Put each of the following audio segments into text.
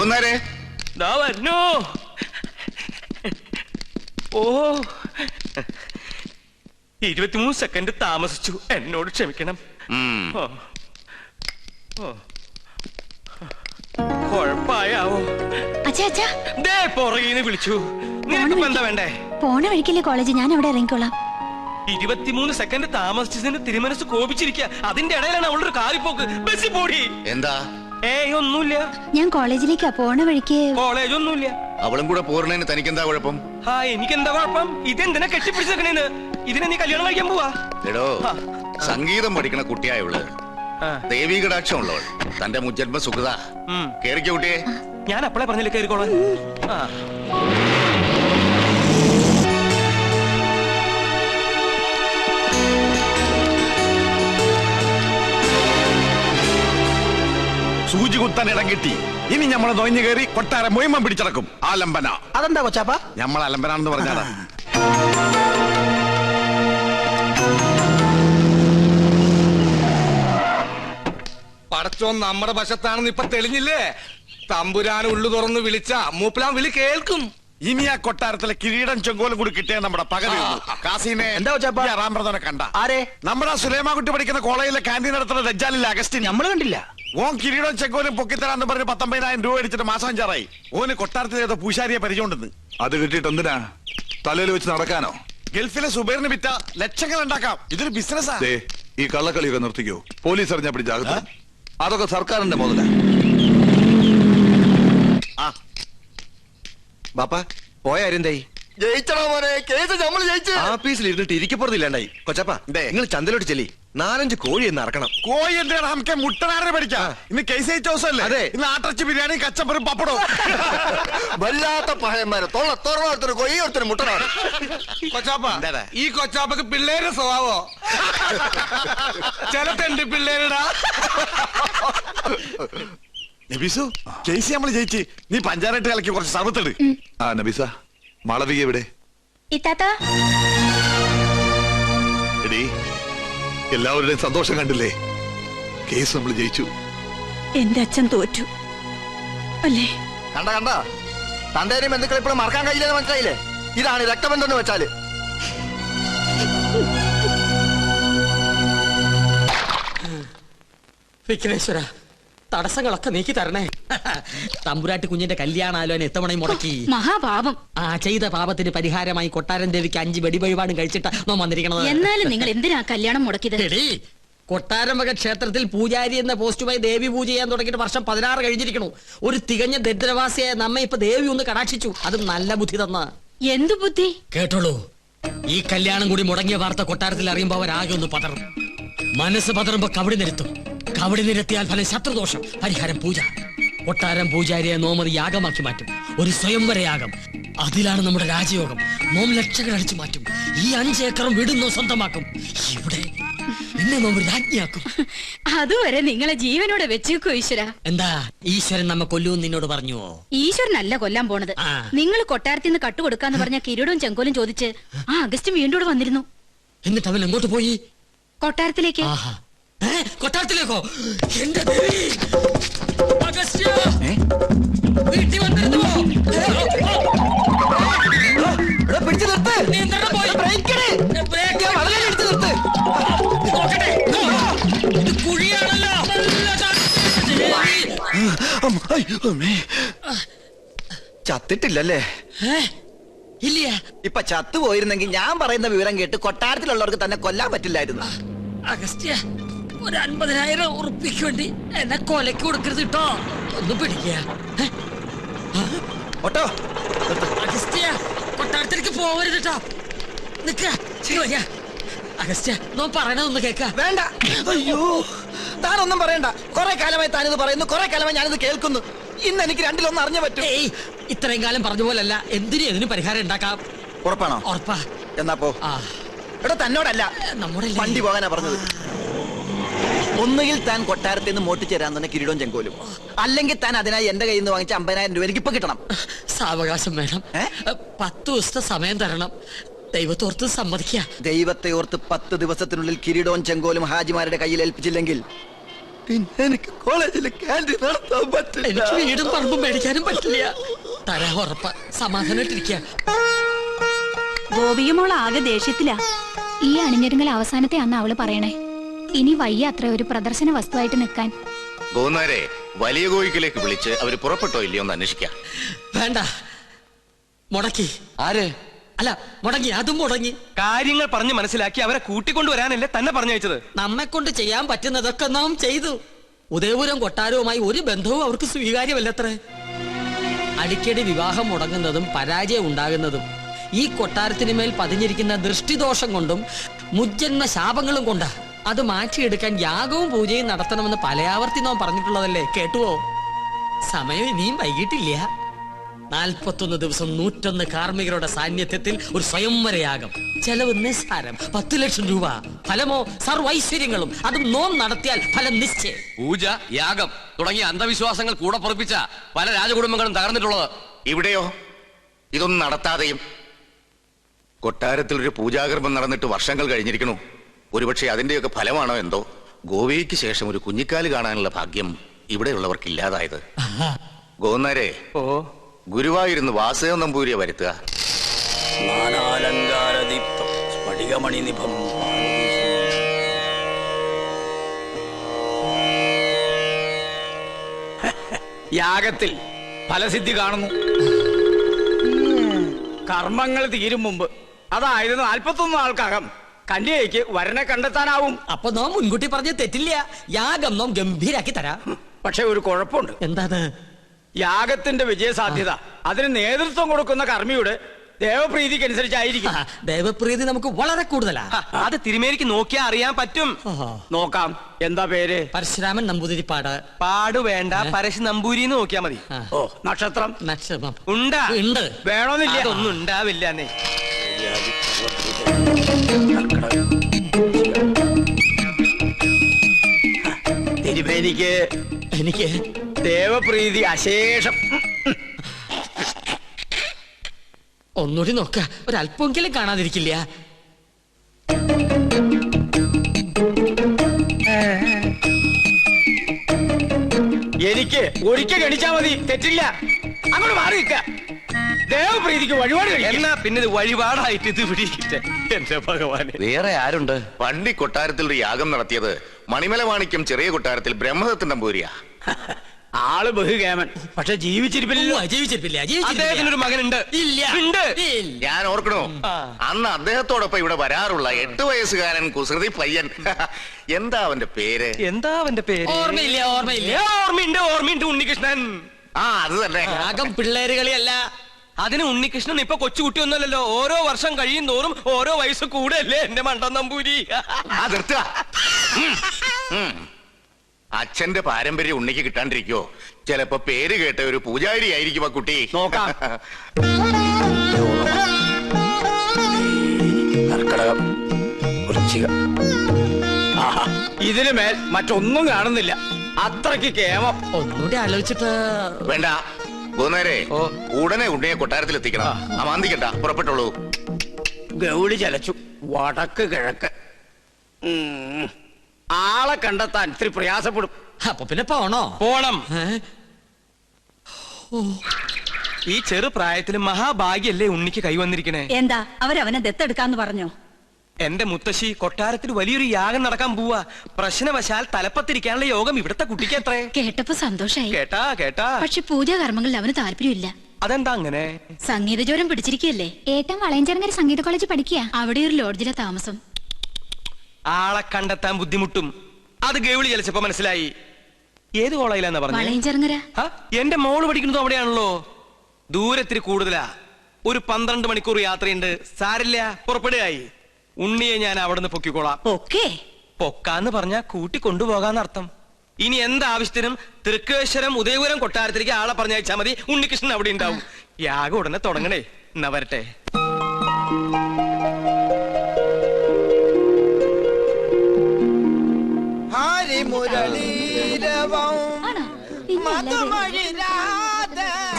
പോകുന്നേരെ വരണോ? ഓ 23 സെക്കൻഡ് താമസിച്ചു, എന്നോട് ക്ഷമിക്കണം. കൊഴപ്പായാവോ? പുറകീന്ന് വിളിച്ചു. നിനക്കിപ്പോ എന്താ വേണ്ടേ? പോണ വഴിക്കല്ലേ കോളേജ്, ഞാൻ അവിടെ ഇറങ്ങിക്കോളാം. 23 സെക്കൻഡ് താമസിച്ചതിന് തിരുമനസ് കോപിച്ചിരിക്കുക. അതിന്റെ ഇടയിലാണ് അവളുടെ കാറിപ്പോക്ക്. ബസ്സിൽ പോടി. എന്താ? ഏയ് ഒന്നുമില്ല. ഞാൻ കോളേജിലേക്കാ പോണ വഴിക്ക്. കോളേജ് ഒന്നുമില്ല. അവളും കൂടെ പോരണേന് തനിക്കെന്താ കുഴപ്പം? എനിക്കെന്താ കുഴപ്പം? ഇതെന്തിനാ കെട്ടിപ്പിടിച്ചേക്കണേന്ന്? ഇതിനെ നീ കല്യാണം കഴിക്കാൻ പോവാ? എടോ, സംഗീതം പഠിക്കണ കുട്ടിയായുള്ളു, ദേവീ കടാക്ഷം ഉള്ളവൾ, തന്റെ മുജ്ജന്മ സുഖത. കേറിക്കോ കുട്ടിയെ. ഞാൻ അപ്പളെ പറഞ്ഞില്ലേ കേറിക്കോളാം. സൂചി കുത്താൻ ഇടം കിട്ടി. ഇനി നമ്മളെ നൊയിഞ്ഞു കയറി കൊട്ടാരം മൊയ്മം പിടിച്ചടക്കും. ആലംബന. അതെന്താ കൊച്ചാപ്പ? നമ്മൾ അലംബനാണെന്ന് പറഞ്ഞാടാ. പടച്ചോൻ നമ്മുടെ വശത്താണെന്ന് ഇപ്പൊ തെളിഞ്ഞില്ലേ? തമ്പുരാൻ ഉള്ളു തുറന്ന് വിളിച്ച മൂപ്പലാൻ വിളി കേൾക്കും. ഇനി ആ കൊട്ടാരത്തിലെ കിരീടം ചെങ്കോലും കൂടി കിട്ടിയ നമ്മുടെ പകരം കണ്ട ആരെ? നമ്മുടെ സുലൈമാൻകുട്ടി പഠിക്കുന്ന കോളേജിലെ ക്യാൻറ്റീൻ നടത്തുന്ന ദജ്ജാലിലെ അഗസ്റ്റിൻ നമ്മള് കണ്ടില്ല. ഓൻ കിരീടം ചെങ്കോലും പൊക്കിത്തരാന്ന് പറഞ്ഞ് 19,000 രൂപ അടിച്ചിട്ട് മാസം 5 ഓന് കൊട്ടാരത്തിൽ ഏതോ പൂശാരിയെ പരിചയമുണ്ടെന്ന്. അത് കിട്ടിയിട്ട് എന്തിനാ? തലയിൽ വെച്ച് നടക്കാനോ? ഗൾഫിലെ സുബൈറിന് വിറ്റ ലക്ഷങ്ങൾ ഉണ്ടാക്കാം. ഇതൊരു ബിസിനസ്സാ. ഈ കള്ളക്കളിയൊക്കെ നിർത്തിക്കോ. പോലീസ് അറിഞ്ഞാ പിടിച്ചാകും. അതൊക്കെ സർക്കാരിന്റെ മുതല. ബാപ്പ പോയാരെന്തായി? ജയിച്ചടാ മോനെ, കേസ് നമ്മൾ ജയിച്ചു. ആഫീസിൽ ഇരുന്നിട്ട് ഇരിക്കപ്പുറത്തില്ലാണ്ടായി. കൊച്ചപ്പ നിങ്ങൾ ചന്തലോട്ട് ചെല്ലി 4-5 കോഴി എന്ന് ഇറക്കണം. കോഴി എന്താണ്? നമുക്ക് മുട്ടനാരെ പഠിക്കാം. ഇന്ന് കേസ് ജയിച്ച ദിവസമല്ലേ? അതെ. ഇന്ന് ആട്ടർച്ചി ബിരിയാണി, കച്ചമ്പറും പപ്പടവും. വല്ലാത്ത പഹയന്മാരെ തൊള്ളത്തോറൊരുത്തരും കൊയ്യ ഒരുത്തരും മുട്ടനാണ്. കൊച്ചാപ്പ, ഈ കൊച്ചാപ്പക്ക് പിള്ളേരുടെ സ്വഭാവോ? ചിലത്തുണ്ട് പിള്ളേരുടാ. നബീസു, കേസ് നമ്മൾ ജയിച്ച്. നീ പഞ്ചായത്ത് കലക്കി കുറച്ച് സർവത്തെട്. നബീസ, മാളവിക എവിടെ? എടീ, എല്ലാവരുടെയും സന്തോഷം കണ്ടില്ലേ? കേസ് നമ്മൾ ജയിച്ചു. എന്റെ അച്ഛൻ തോറ്റു അല്ലേ? കണ്ട തന്തേനെയും ബന്ധുക്കളെ ഇപ്പോഴും മറക്കാൻ കഴിയില്ലെന്ന് മനസ്സിലായില്ലേ? ഇതാണ് രക്തബന്ധം എന്ന് വെച്ചാല്. വിഘ്നേശ്വര, തടസ്സങ്ങളൊക്കെ നീക്കി തരണേ. തമ്പുരാട്ടി കുഞ്ഞിന്റെ കല്യാണാലോചന എത്തമണി മുടക്കി. മഹാപാപം. ചെയ്ത പാപത്തിന് പരിഹാരമായി കൊട്ടാരൻ ദേവിക്ക് 5 വെടിവഴിപാടും കഴിച്ചിട്ട് നോ വന്നിരിക്കണത്. എന്നാലും നിങ്ങൾ എന്തിനാ കല്യാണം മുടക്കിയത്? കൊട്ടാരംവക ക്ഷേത്രത്തിൽ പൂജാരി എന്ന പോസ്റ്റുമായി ദേവി പൂജ ചെയ്യാൻ തുടങ്ങിയിട്ട് വർഷം 16 കഴിഞ്ഞിരിക്കണു. ഒരു തികഞ്ഞ ദരിദ്രവാസിയായ നമ്മെ ഇപ്പൊ ദേവി ഒന്ന് കടാക്ഷിച്ചു. അതും നല്ല ബുദ്ധി തന്ന. എന്തു ബുദ്ധി? കേട്ടോളൂ, ഈ കല്യാണം കൂടി മുടങ്ങിയ വാർത്ത കൊട്ടാരത്തിൽ അറിയുമ്പോ അവരാകെ ഒന്ന് പതറും. മനസ്സ് പതറുമ്പോ കവടി നിരത്തും. കവടി നിരത്തിയാൽ ഫലം ശത്രുദോഷം, പരിഹാരം പൂജ. കൊട്ടാരം പൂജാരിയെ നോമത് യാഗമാക്കി മാറ്റും. ഒരു സ്വയംവര യാഗം. അതിലാണ് നമ്മുടെ രാജയോഗം. നോം ലക്ഷങ്ങൾ അടിച്ചു മാറ്റും. ഈ 5 ഏക്കറും വീടുന്നോ സ്വന്തമാക്കും. ഇവിടെ എന്നെ നോം രാജ്ഞിയാക്കും. അതുവരെ നിങ്ങളെ ജീവനോടെ വെച്ചേക്കോ ഈശ്വര. എന്താ ഈശ്വരൻ നമ്മെ കൊല്ലൂന്ന് നിന്നോട് പറഞ്ഞുവോ? ഈശ്വരനല്ല കൊല്ലാൻ പോണത്. നിങ്ങൾ കൊട്ടാരത്തിൽ നിന്ന് കട്ടുകൊടുക്കാന്ന് പറഞ്ഞ കിരീടവും ചെങ്കോലും ചോദിച്ച് ആ അഗസ്റ്റ് വീണ്ടും വന്നിരുന്നു. എന്നിട്ട് അവൻ എങ്ങോട്ട് പോയി? കൊട്ടാരത്തിലേക്ക്. കൊട്ടാരത്തിലേക്കോ? എന്റെ ദേവി! അഗസ്ത്യ! വീട്ടിൽ വന്നിരുന്നു. പിടിച്ചു നിർത്ത്. ഇത് കുഴിയാണല്ലോ. ചത്തിട്ടില്ലല്ലേ? ഇല്ല. ഇപ്പൊ ചത്തുപോയിരുന്നെങ്കിൽ ഞാൻ പറയുന്ന വിവരം കേട്ട് കൊട്ടാരത്തിലുള്ളവർക്ക് തന്നെ കൊല്ലാൻ പറ്റില്ലായിരുന്നു. അഗസ്ത്യ, ഒരു 50,000 ഉറുപ്പിക്ക് വേണ്ടി എന്നെ കൊലക്ക് കൊടുക്കരുത് കേട്ടോ. ഒന്ന് പിടിക്കുക. അഗസ്ത്യ, കൊട്ടാരത്തിലേക്ക് പോവരുത് കേട്ടോ. നിക്ക. അഗസ്ത്യ, നോ പറയണതൊന്ന് കേക്ക. വേണ്ട. അയ്യോ, താനൊന്നും പറയണ്ട. കുറെ കാലമായി താനിത് പറയുന്നു, കുറെ കാലമായി ഞാനിത് കേൾക്കുന്നു. ഇന്ന് എനിക്ക് രണ്ടിലൊന്നും അറിഞ്ഞു പറ്റും. ഇത്രയും കാലം പറഞ്ഞ പോലല്ല. എന്തിനും പരിഹാരം ഉണ്ടാക്കാം. ഉറപ്പാണോ? ഉറപ്പാ. എന്നാ പോ. ഇവിടെ തന്നോടല്ല, നമ്മുടെ വണ്ടി പോകാനാ പറഞ്ഞത്. ഒന്നുകിൽ താൻ കൊട്ടാരത്തിൽ നിന്ന് മോട്ടിച്ചേരാൻ തന്നെ കിരീടവും ചെങ്കോലും, അല്ലെങ്കിൽ താൻ അതിനായി എന്റെ കയ്യിൽ നിന്ന് വാങ്ങിച്ച 50,000 രൂപ എനിക്ക് ഇപ്പൊ കിട്ടണം. സാവകാശം വേണം. 10 ദിവസത്തെ സമയം തരണം. ദൈവത്തോർത്ത് സമ്മതിക്കുക. ദൈവത്തെ ഓർത്ത് 10 ദിവസത്തിനുള്ളിൽ കിരീടവും ചെങ്കോലും ഹാജിമാരുടെ കയ്യിൽ ഏൽപ്പിച്ചില്ലെങ്കിൽ പിന്നെ എനിക്ക് കോളേജിൽ ക്യാൻറ്റീൻ നടത്താൻ പറ്റില്ല. എനിക്ക് വീടും പറമ്പും മേടിക്കാനും പറ്റില്ല. തരാ ഉറപ്പ. സമാധാനായിട്ടിരിക്കുക. ഗോപികമോൾ ആകെ ദേഷ്യത്തിലാ. ഈ അണിഞ്ഞൊരുങ്ങൽ അവസാനത്തെ അന്ന് അവള് പറയണേ. ഇനി വയ്യ അത്ര ഒരു പ്രദർശന വസ്തുവായിട്ട് നിൽക്കാൻ. ഗോന്നാരെ വലിയ കോയിക്കിലേക്ക് വിളിച്ച് അവര് പുറപ്പെട്ടോ ഇല്ലയോ എന്ന് അന്വേഷിക്കാം. വേണ്ട, മുടക്കി. ആര്? അല്ല, മുടങ്ങി. അതും മുടങ്ങി. കാര്യങ്ങൾ പറഞ്ഞ് മനസ്സിലാക്കി അവരെ കൂട്ടിക്കൊണ്ടുവരാനല്ലേ തന്നെ പറഞ്ഞയച്ചത്. നമ്മെ കൊണ്ട് ചെയ്യാൻ പറ്റുന്നതൊക്കെ നാം ചെയ്തു. ഉദയപുരം കൊട്ടാരവുമായി ഒരു ബന്ധവും അവർക്ക് സ്വീകാര്യമല്ലത്രേ. അടിക്കടി വിവാഹം മുടങ്ങുന്നതും പരാജയം ഉണ്ടാകുന്നതും ഈ കൊട്ടാരത്തിന് മേൽ പതിഞ്ഞിരിക്കുന്ന ദൃഷ്ടിദോഷം കൊണ്ടും മുജ്ജന്മ ശാപങ്ങളും കൊണ്ടാ. അത് മാറ്റിയെടുക്കാൻ യാഗവും പൂജയും നടത്തണമെന്ന് പലയാവർത്തി നാം പറഞ്ഞിട്ടുള്ളതല്ലേ? കേട്ടുവോ? സമയം ഇനിയും വൈകിട്ടില്ല. 41 ദിവസം 101 കാർമ്മികരുടെ സാന്നിധ്യത്തിൽ ഒരു സ്വയംവരയാഗം. ചെലവ് നിസ്സാരം, 10 ലക്ഷം രൂപ. ഫലമോ സർവൈശ്വര്യങ്ങളും. അതും നോം നടത്തിയാൽ ഫലം നിശ്ചയം. പൂജ, യാഗം തുടങ്ങിയ അന്ധവിശ്വാസങ്ങൾ കൂടെ പുറപ്പിച്ച പല രാജകുടുംബങ്ങളും തകർന്നിട്ടുള്ളത്. ഇവിടെയോ ഇതൊന്നും നടത്താതെയും കൊട്ടാരത്തിൽ ഒരു പൂജാകർമ്മം നടന്നിട്ട് വർഷങ്ങൾ കഴിഞ്ഞിരിക്കണു. ഒരുപക്ഷെ അതിന്റെയൊക്കെ ഫലമാണോ എന്തോ ഗോവയ്ക്ക് ശേഷം ഒരു കുഞ്ഞിക്കാല് കാണാനുള്ള ഭാഗ്യം ഇവിടെയുള്ളവർക്ക് ഇല്ലാതായത്. ഗോന്നാരെ, ഓ, ഗുരുവായൂരുന്ന് വാസുദേവ നമ്പൂരിയെ വരുത്തുക. യാഗത്തിൽ ഫലസിദ്ധി കാണുന്നു. കർമ്മങ്ങൾ തീരും മുമ്പ്, അതായത് 41 നാൾക്കകം കന്യകയ്ക്ക് വരനെ കണ്ടെത്താനാവും. അപ്പൊ നാം മുൻകൂട്ടി പറഞ്ഞ തെറ്റില്ല. യാഗം നാം ഗംഭീരാക്കി തരാം. പക്ഷെ ഒരു കുഴപ്പമുണ്ട്. എന്താണ്? യാഗത്തിന്റെ വിജയസാധ്യത അതിന് നേതൃത്വം കൊടുക്കുന്ന കർമ്മിയുടെ ദേവപ്രീതിക്ക് അനുസരിച്ചായിരിക്കും. ദേവപ്രീതി നമുക്ക് വളരെ കൂടുതലാ. അത് തിരുമേനിക്ക് നോക്കിയാ അറിയാൻ പറ്റും. നോക്കാം. എന്താ പേര്? പരശുരാമൻ നമ്പൂതിരിപ്പാട്. പാട് വേണ്ട, പരശു നമ്പൂരിന്ന് നോക്കിയാ മതി. ഓ, നക്ഷത്രം നക്ഷത്രം ഉണ്ടാ? ഉണ്ട്. വേണമെന്നില്ല. അതൊന്നും ഉണ്ടാവില്ല. തിരുമേനിക്ക് എനിക്ക് ദേവപ്രീതി അശേഷം. ഒന്നുകൂടി നോക്ക, ഒരല്പമെങ്കിലും കാണാതിരിക്കില്ല. എനിക്ക് ഒരിക്കൽ ഗണിച്ചാ മതി, തെറ്റില്ല. അങ്ങോട്ട് മാറി നിൽക്ക. ദേവപ്രീതിക്ക് വഴിപാട് എന്നാ പിന്നെ വഴിപാടായിട്ട് ഇത് പിടിക്കട്ടെ. എന്റെ ഭഗവാനെ, വേറെ ആരുണ്ട്? പണ്ടി കൊട്ടാരത്തിൽ ഒരു യാഗം നടത്തിയത് മണിമല മാണിക്യം ചെറിയ കൊട്ടാരത്തിൽ ബ്രഹ്മദത്തൻ നമ്പൂരിയാ. ആള് ബഹുകേമൻ, പക്ഷെ ജീവിച്ചിരിപ്പില്ല. അദ്ദേഹത്തിനൊരു മകനുണ്ട്. ഇല്ല. ഉണ്ട്. ഞാൻ ഓർക്കണോ, അന്ന് അദ്ദേഹത്തോടൊപ്പം ഇവിടെ വരാറുള്ള 8 വയസ്സുകാരൻ കുസൃതി പയ്യൻ. എന്താ അവന്റെ പേര്? എന്താ അവന്റെ പേര്? ഓർമ്മയില്ല. ഓർമ്മയുണ്ട്. ഉണ്ണികൃഷ്ണൻ. ആ, അത് തന്നെ. യാഗം പിള്ളേര് കളിയല്ല. അതിന് ഉണ്ണികൃഷ്ണൻ ഇപ്പൊ കൊച്ചുകുട്ടിയൊന്നുമല്ലല്ലോ. ഓരോ വർഷം കഴിയും തോറും ഓരോ വയസ്സ് കൂടെയല്ലേ എന്റെ മണ്ടൻ നമ്പൂരി. നിർത്തുക. അച്ഛന്റെ പാരമ്പര്യം ഉണ്ണിക്ക് കിട്ടാണ്ടിരിക്കോ? ചിലപ്പോ പേര് കേട്ട ഒരു പൂജാരി ആയിരിക്കും ആ കുട്ടി. നോക്കാം. ഇതിന് മേൽ മറ്റൊന്നും കാണുന്നില്ല. അത്രയ്ക്ക് കേമം. ഒന്നുകൂടി ആലോചിച്ചിട്ട്. വേണ്ട ഗോന്നേരെ, ഉടനെ ഉണ്ണിയെ കൊട്ടാരത്തിൽ എത്തിക്കണം. അമാന്തിക്കണ്ട, പുറപ്പെട്ടോളൂ. ഗൗളി ചലച്ചു. വടക്ക് കിഴക്ക്. ആളെ കണ്ടെത്താൻ ഇത്തിരി പ്രയാസപ്പെടും. അപ്പൊ പിന്നെ പോണോ? പോണം. ഈ ചെറു പ്രായത്തില് മഹാഭാഗ്യല്ലേ ഉണ്ണിക്ക് കൈവന്നിരിക്കണേ. എന്താ അവരവനെ ദത്തെടുക്കാന്ന് പറഞ്ഞോ? എന്റെ മുത്തശ്ശി, കൊട്ടാരത്തിൽ വലിയൊരു യാഗം നടക്കാൻ പോവാ. പ്രശ്നവശാൽ തലപ്പത്തിരിക്കാനുള്ള യോഗം ഇവിടത്തെ കുട്ടിക്ക് എത്രേ? കേട്ടപ്പോ സന്തോഷായി. കേട്ടാ. പക്ഷെ പൂജാകർമ്മങ്ങളിൽ അവന് താല്പര്യമില്ല. അതെന്താ അങ്ങനെ? സംഗീത ജ്വരം പിടിച്ചിരിക്കല്ലേ. ഏട്ടൻ വളയഞ്ചേർങ്ങര സംഗീത കോളേജ് പഠിക്കുക. അവിടെ ഒരു ലോഡ്ജിലെ താമസം. ആളെ കണ്ടെത്താൻ ബുദ്ധിമുട്ടും. അത് ഗൗളി ചലിച്ചപ്പോ മനസ്സിലായി. ഏത് കോളേജിലാന്നാ പറഞ്ഞത്? വളയഞ്ചേർങ്ങര. എന്റെ മോള് പഠിക്കുന്നത് അവിടെയാണല്ലോ. ദൂരത്തിരി കൂടുതലാ. ഒരു 12 മണിക്കൂർ യാത്രയുണ്ട്. സാരില്ല, പുറപ്പെടുകയായി. ഉണ്ണിയെ ഞാൻ അവിടുന്ന് പൊക്കിക്കോളാം. പൊക്കാന്ന് പറഞ്ഞാ കൂട്ടി കൊണ്ടുപോകാന്നർത്ഥം. ഇനി എന്താവശ്യത്തിനും തൃക്കേശ്വരം ഉദയപുരം കൊട്ടാരത്തിലേക്ക് ആളെ പറഞ്ഞയച്ചാ മതി. ഉണ്ണികൃഷ്ണൻ അവിടെ ഉണ്ടാവും. യാഗം ഉടനെ തുടങ്ങണേ. എന്നാ വരട്ടെ.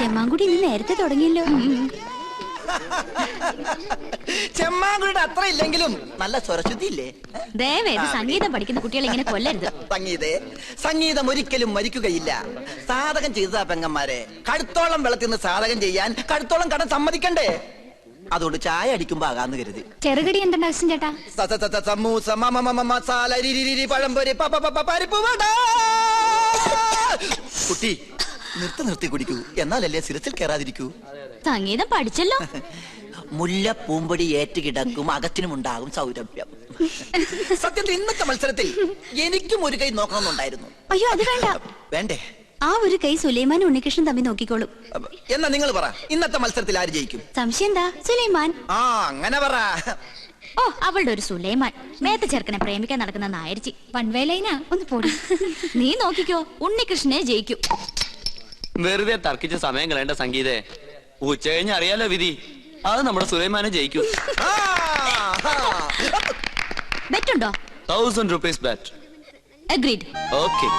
ചെമ്മാങ്കുടി ഇന്ന് നേരത്തെ തുടങ്ങിയല്ലോ. ചെമ്മാങ്കുഴിയുടെ അത്ര ഇല്ലെങ്കിലും നല്ല സ്വരശുദ്ധി ഇല്ലേ? ദയവേത് സംഗീതം പഠിക്കുന്ന കുട്ടികൾ ഇങ്ങനെ കൊല്ലരുത്. സംഗീതം ഒരിക്കലും മരിക്കുകയില്ല. സാധകം ചെയ്തതാ പെങ്ങന്മാരെ. കടുത്തോളം വെള്ളത്തിൽ നിന്ന് സാധകം ചെയ്യാൻ കടുത്തോളം കടം സമ്മതിക്കണ്ടേ? അതുകൊണ്ട് ചായ അടിക്കുമ്പോ ആകാന്ന് കരുതി. ചെറുകടി എന്തുണ്ട് അഗസ്റ്റിൻ ചേട്ടാ? സമൂസ മസാല പഴംപൊരി പരിപ്പ് വട. കുട്ടി നിർത്തി കുടിക്കൂ, എന്നാലല്ലേ സിരസിൽ കയറാതിരിക്കൂ. സംഗീതം പഠിച്ചല്ലോ. മുല്ല പൂമ്പൊടി ഏറ്റുകിടക്കും, അകത്തിനും ഉണ്ടാകും സൗരഭ്യം. സത്യത്തിൽ ഇന്നത്തെ മത്സരത്തിൽ എനിക്കും ഒരു കൈ നോക്കണമെന്നുണ്ടായിരുന്നു. അയ്യോ അത് വേണ്ട. വേണ്ടേ? ആ ഒരു കൈ സുലൈമാനും ഉണ്ണികൃഷ്ണൻ തമ്മിൽ നോക്കിക്കോളും. എന്നാ നിങ്ങൾ പറ, ഇന്നത്തെ മത്സരത്തിൽ ആര് ജയിക്കും? സംശയം എന്താ? സുലൈമാൻ. ആ അങ്ങനെ പറ. ഓ അവളുടെ ഒരു സുലൈമാൻ മേത്ത ചെറുക്കനെ പ്രേമിക്കാൻ നടക്കുന്ന നായരിച്ചി. വൺവേലൈനാ ഒന്ന് പോടി. നീ നോക്കിക്കോ, ഉണ്ണികൃഷ്ണനെ ജയിക്കും. വെറുതെ തർക്കിച്ച സമയം കളയേണ്ട സംഗീതേ. ഉച്ച കഴിഞ്ഞ് അറിയാലോ വിധി. അത് നമ്മുടെ സുലൈമാനെ ജയിക്കും. ബെറ്റുണ്ടോ? 1000 rupees bet. അഗ്രീഡ്. Okay.